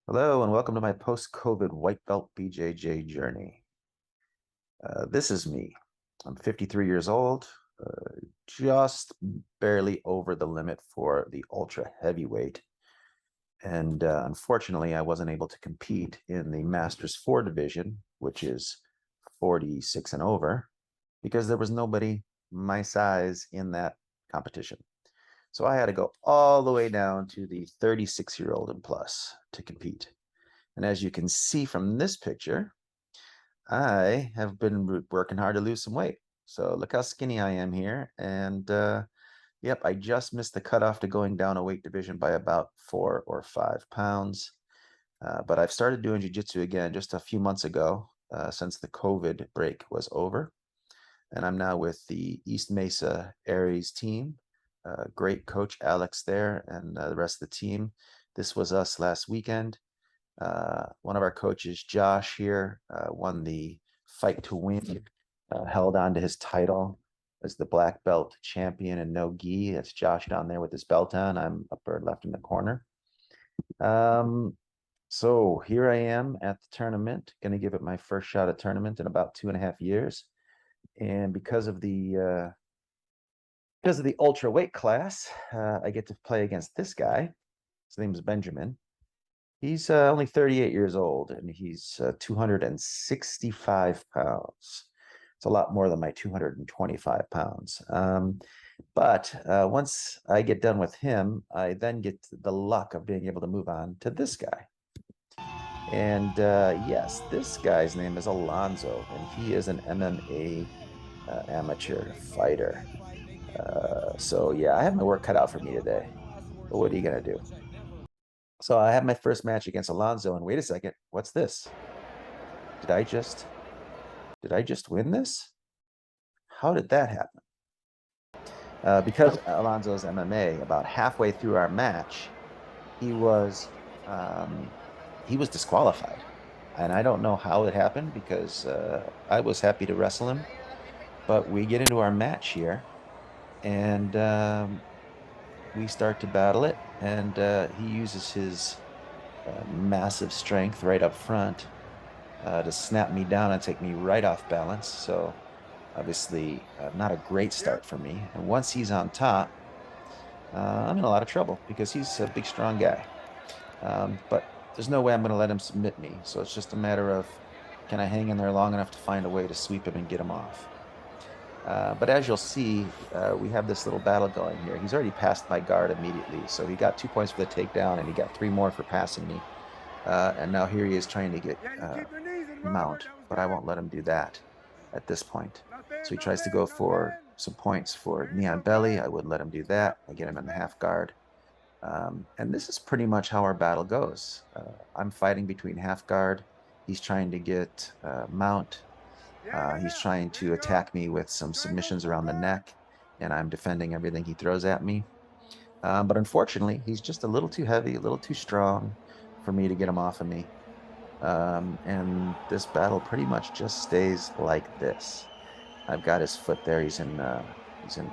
Hello and welcome to my Post COVID White Belt BJJ journey. This is me. I'm 53 years old, just barely over the limit for the ultra heavyweight. And unfortunately, I wasn't able to compete in the Masters 4 division, which is 46 and over, because there was nobody my size in that competition. So I had to go all the way down to the 36-year-old and plus to compete. And as you can see from this picture, I have been working hard to lose some weight. So look how skinny I am here. And yep, I just missed the cutoff to going down a weight division by about 4 or 5 pounds. But I've started doing jiu-jitsu again just a few months ago, since the COVID break was over. And I'm now with the East Mesa Aries team. Great coach Alex there and the rest of the team. This was us last weekend. One of our coaches, Josh here, won the fight to win, held on to his title as the black belt champion in no gi. That's Josh down there with his belt on. I'm upper left in the corner. So here I am at the tournament, going to give it my first shot at tournament in about 2.5 years. And because of the ultra weight class, I get to play against this guy. His name is Benjamin. He's only 38 years old, and he's 265 pounds. It's a lot more than my 225 pounds. But once I get done with him, I then get the luck of being able to move on to this guy. And yes, this guy's name is Alonzo, and he is an MMA amateur fighter. So yeah, I have my work cut out for me today. But what are you gonna do? So I have my first match against Alonzo, and wait a second, what's this? Did I just win this? How did that happen? Because Alonzo's MMA, about halfway through our match, he was um, disqualified, and I don't know how it happened because I was happy to wrestle him, but we get into our match here, and we start to battle it, and he uses his massive strength right up front to snap me down and take me right off balance. So obviously not a great start for me. And once he's on top, I'm in a lot of trouble because he's a big, strong guy. But there's no way I'm going to let him submit me. So it's just a matter of, can I hang in there long enough to find a way to sweep him and get him off? But as you'll see, we have this little battle going here. He's already passed my guard immediately. So he got 2 points for the takedown, and he got 3 more for passing me. And now here he is trying to get mount, but I won't let him do that at this point. So he tries to go for some points for knee on belly. I wouldn't let him do that. I get him in the half guard. And this is pretty much how our battle goes. I'm fighting between half guard. He's trying to get mount. He's trying to attack me with some submissions around the neck, and I'm defending everything he throws at me. But unfortunately, he's just a little too heavy, a little too strong for me to get him off of me. And this battle pretty much just stays like this. I've got his foot there. He's in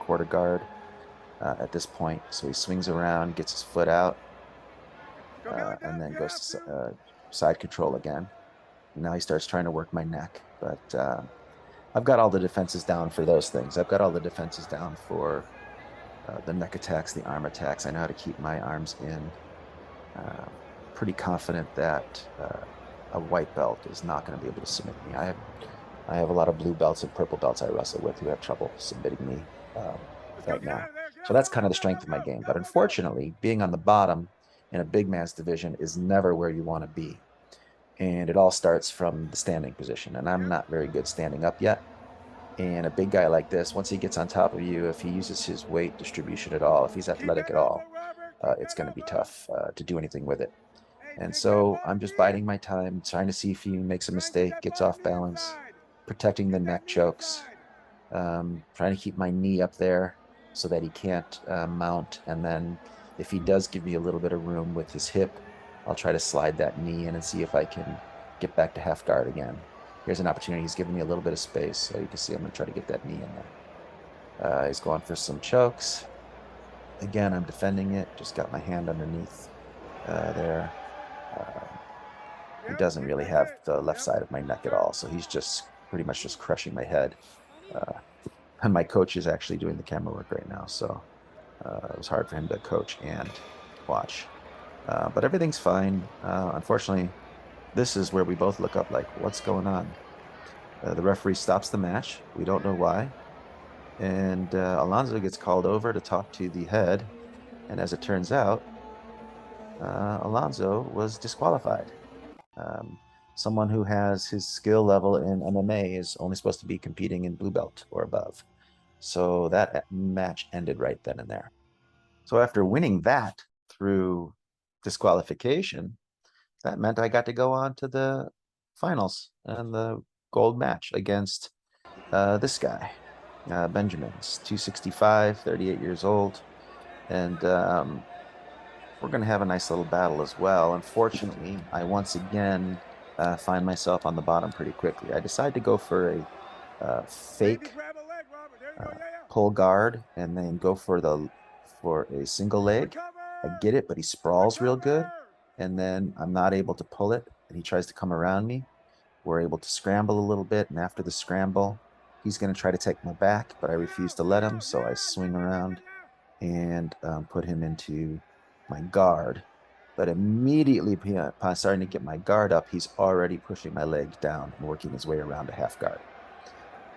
quarter guard at this point. So he swings around, gets his foot out, and then goes to side control again. And now he starts trying to work my neck. But I've got all the defenses down for those things. I've got all the defenses down for the neck attacks, the arm attacks. I know how to keep my arms in. Pretty confident that a white belt is not going to be able to submit me. I have a lot of blue belts and purple belts I wrestle with who have trouble submitting me right now. So that's kind of the strength of my game. But unfortunately, being on the bottom in a big man's division is never where you want to be. And it all starts from the standing position. And I'm not very good standing up yet. And a big guy like this, once he gets on top of you, if he uses his weight distribution at all, if he's athletic at all, it's going to be tough to do anything with it. And so I'm just biding my time, trying to see if he makes a mistake, gets off balance, protecting the neck chokes, trying to keep my knee up there so that he can't mount. And then if he does give me a little bit of room with his hip, I'll try to slide that knee in and see if I can get back to half guard again. Here's an opportunity. He's giving me a little bit of space. So you can see I'm going to try to get that knee in there. He's going for some chokes. Again, I'm defending it. Just got my hand underneath there. he doesn't really have the left side of my neck at all. So he's just pretty much just crushing my head. And my coach is actually doing the camera work right now. So it was hard for him to coach and watch. But everything's fine. Unfortunately, this is where we both look up like, what's going on? The referee stops the match. We don't know why. And Alonso gets called over to talk to the head. And as it turns out, Alonso was disqualified. Um, Someone who has his skill level in MMA is only supposed to be competing in blue belt or above. So that match ended right then and there. So after winning that through disqualification, that meant I got to go on to the finals and the gold match against this guy, Benjamin's 265, 38 years old. And we're going to have a nice little battle as well. Unfortunately, I once again find myself on the bottom pretty quickly. I decide to go for a fake pull guard and then go for a single leg. I get it, but he sprawls real good, and then I'm not able to pull it, and he tries to come around me. We're able to scramble a little bit, and after the scramble, he's going to try to take my back, but I refuse to let him, so I swing around and put him into my guard. But immediately, upon starting to get my guard up, he's already pushing my leg down and working his way around a half guard.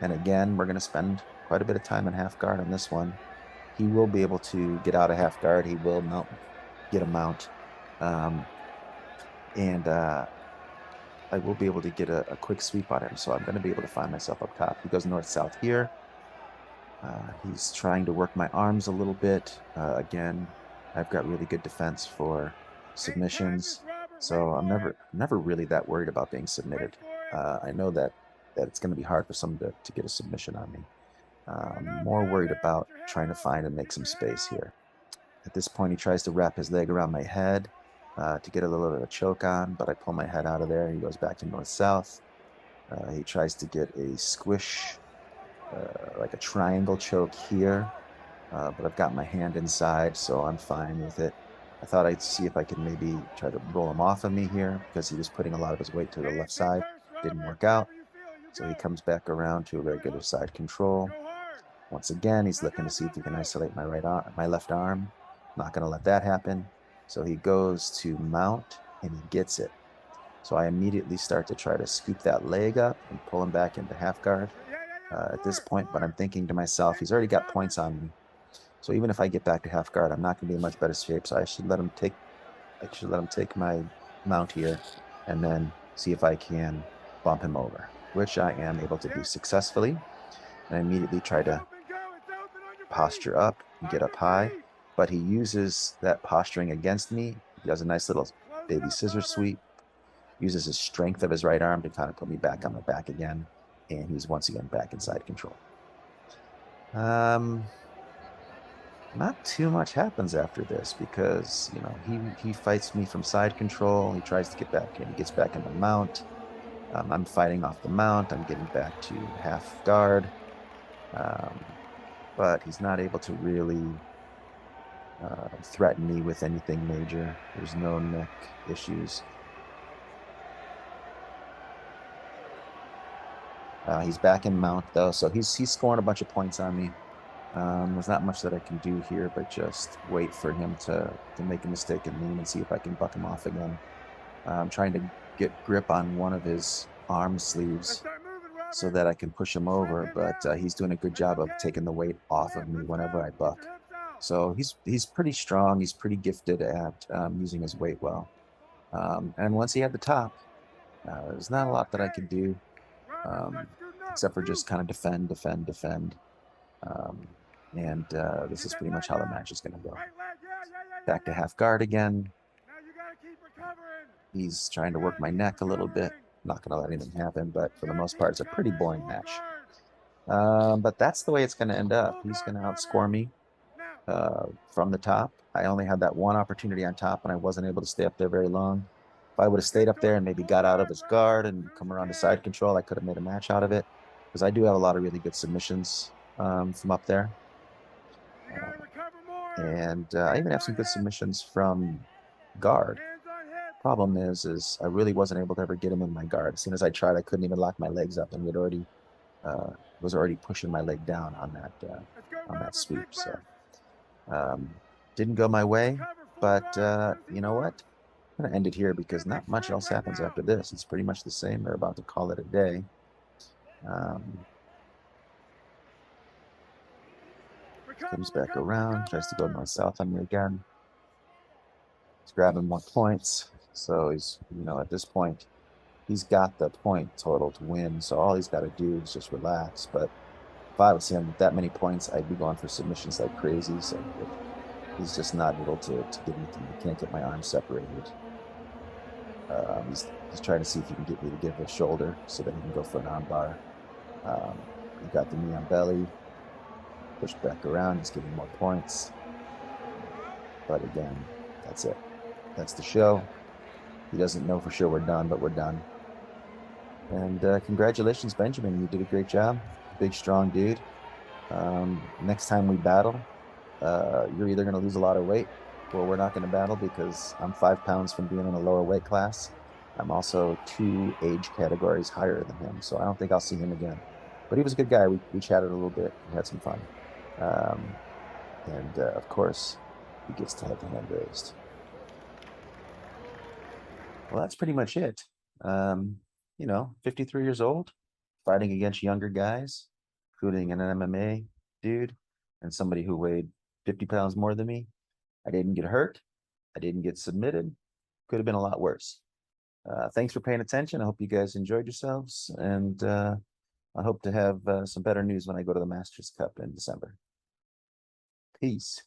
And again, we're going to spend quite a bit of time in half guard on this one. He will be able to get out of half guard. He will mount, get a mount. And I will be able to get a quick sweep on him. So I'm going to be able to find myself up top. He goes north-south here. He's trying to work my arms a little bit. Again, I've got really good defense for submissions. So I'm never really that worried about being submitted. I know that it's going to be hard for someone to get a submission on me. More worried about trying to find and make some space here. At this point, he tries to wrap his leg around my head to get a little bit of a choke on, but I pull my head out of there. He goes back to north-south. He tries to get a squish, like a triangle choke here, but I've got my hand inside, so I'm fine with it. I thought I'd see if I could maybe try to roll him off of me here because he was putting a lot of his weight to the left side. Didn't work out. So he comes back around to a regular side control. Once again, he's looking to see if he can isolate my my left arm. Not going to let that happen. So he goes to mount and he gets it. So I immediately start to try to scoop that leg up and pull him back into half guard at this point. But I'm thinking to myself, he's already got points on me. So even if I get back to half guard, I'm not going to be in much better shape. So I should let him take my mount here and then see if I can bump him over, which I am able to do successfully. And I immediately try to posture up and get up high, but he uses that posturing against me. He does a nice little baby scissor sweep, uses his strength of his right arm to kind of put me back on my back again, and he's once again back inside control. Not too much happens after this because, you know, he fights me from side control. He tries to get back in. He gets back in the mount. I'm fighting off the mount. I'm getting back to half guard. But he's not able to really threaten me with anything major. There's no neck issues. He's back in mount though, so he's scoring a bunch of points on me. There's not much that I can do here, but just wait for him to make a mistake and lean and see if I can buck him off again. I'm trying to get grip on one of his arm sleeves so that I can push him over, but he's doing a good job of taking the weight off of me whenever I buck. So he's pretty strong. He's pretty gifted at using his weight well. And once he had the top, there's not a lot that I could do except for just kind of defend. And this is pretty much how the match is going to go. Back to half guard again. He's trying to work my neck a little bit. Not going to let anything happen, but for the most part, it's a pretty boring match. But that's the way it's going to end up. He's going to outscore me from the top. I only had that one opportunity on top, and I wasn't able to stay up there very long. If I would have stayed up there and maybe got out of his guard and come around to side control, I could have made a match out of it because I do have a lot of really good submissions from up there. And I even have some good submissions from guard. Problem is I really wasn't able to ever get him in my guard. As soon as I tried, I couldn't even lock my legs up, and he had already was already pushing my leg down on that sweep. So um, didn't go my way, but you know what? I'm gonna end it here because not much else happens after this. It's pretty much the same. They're about to call it a day. Um, comes back around, tries to go north-south on me again. He's grabbing more points. So he's, at this point, he's got the point total to win. So all he's got to do is just relax. But if I was him with that many points, I'd be going for submissions like crazy. So but he's just not able to get anything. He can't get my arms separated. He's trying to see if he can get me to give a shoulder so that he can go for an arm bar. He got the knee on belly, pushed back around. He's getting more points. But again, that's it. That's the show. He doesn't know for sure we're done, but we're done. And congratulations, Benjamin. You did a great job. Big, strong dude. Next time we battle, you're either going to lose a lot of weight or we're not going to battle because I'm 5 pounds from being in a lower weight class. I'm also 2 age categories higher than him. So I don't think I'll see him again. But he was a good guy. We chatted a little bit. We had some fun. Um, and of course, he gets to have the hand raised. Well, that's pretty much it. 53 years old, fighting against younger guys, including an MMA dude and somebody who weighed 50 pounds more than me. I didn't get hurt. I didn't get submitted. Could have been a lot worse. Thanks for paying attention. I hope you guys enjoyed yourselves. And I hope to have some better news when I go to the Masters Cup in December. Peace.